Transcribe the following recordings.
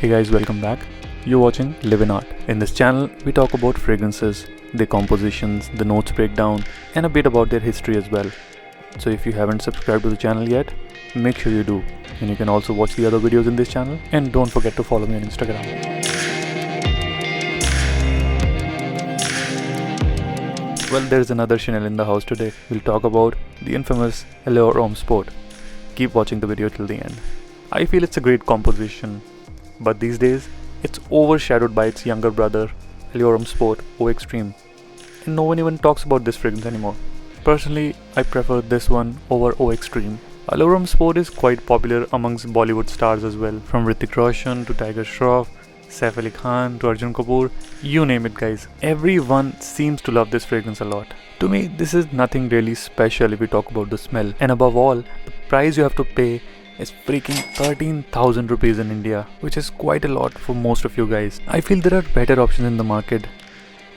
Hey guys, welcome back. You're watching Live in Art. In this channel, we talk about fragrances, their compositions, the notes breakdown, and a bit about their history as well. So if you haven't subscribed to the channel yet, make sure you do. And you can also watch the other videos in this channel, and don't forget to follow me on Instagram. Well, there's another Chanel in the house today. We'll talk about the infamous Allure Homme Sport. Keep watching the video till the end. I feel it's a great composition, but these days it's overshadowed by its younger brother, Allure Homme Sport O Extreme, and no one even talks about this fragrance anymore. Personally, I prefer this one over O Extreme. Allure Homme Sport is quite popular amongst Bollywood stars as well, from Hrithik Roshan to Tiger Shroff, Saif Ali Khan to Arjun Kapoor, you name it guys. Everyone seems to love this fragrance a lot. To me, this is nothing really special if we talk about the smell, and above all, the price you have to pay is freaking 13,000 rupees in India, which is quite a lot for most of you guys. I feel there are better options in the market.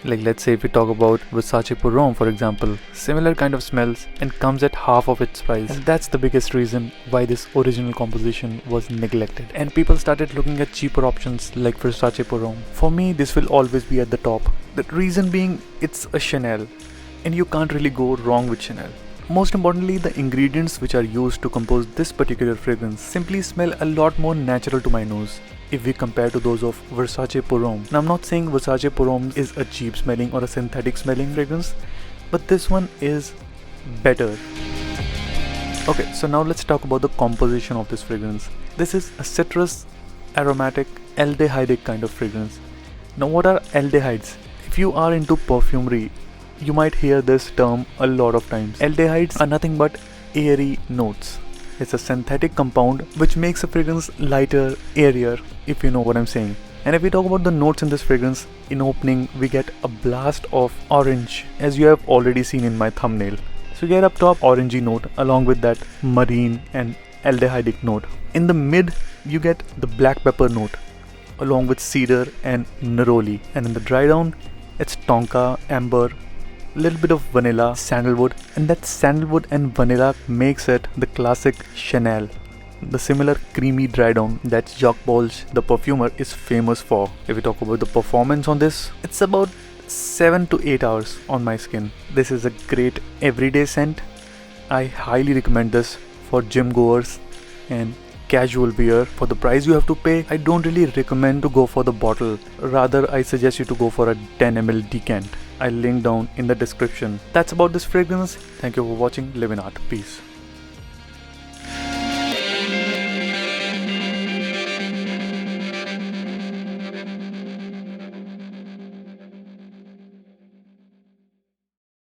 Like let's say if we talk about Versace Pour Homme for example, similar kind of smells and comes at half of its price. And that's the biggest reason why this original composition was neglected. And people started looking at cheaper options like Versace Pour Homme. For me, this will always be at the top. The reason being, it's a Chanel and you can't really go wrong with Chanel. Most importantly, the ingredients which are used to compose this particular fragrance simply smell a lot more natural to my nose if we compare to those of Versace Pour Homme. Now I'm not saying Versace Pour Homme is a cheap smelling or a synthetic smelling fragrance, but this one is better. Okay, so now let's talk about the composition of this fragrance. This is a citrus, aromatic, aldehydic kind of fragrance. Now what are aldehydes? If you are into perfumery, you might hear this term a lot of times. Aldehydes are nothing but airy notes. It's a synthetic compound which makes a fragrance lighter, airier, if you know what I'm saying. And if we talk about the notes in this fragrance, in opening we get a blast of orange, as you have already seen in my thumbnail. So you get up top orangey note along with that marine and aldehydic note. In the mid you get the black pepper note along with cedar and neroli. And in the dry down it's tonka, amber, little bit of vanilla, sandalwood, and that sandalwood and vanilla makes it the classic Chanel. The similar creamy dry down that Jacques Bolge, the perfumer, is famous for. If we talk about the performance on this, it's about 7 to 8 hours on my skin. This is a great everyday scent. I highly recommend this for gym goers and casual wear. For the price you have to pay, I don't really recommend to go for the bottle. Rather, I suggest you to go for a 10 ml decant. I'll link down in the description. That's about this fragrance. Thank you for watching. Live in Art. Peace.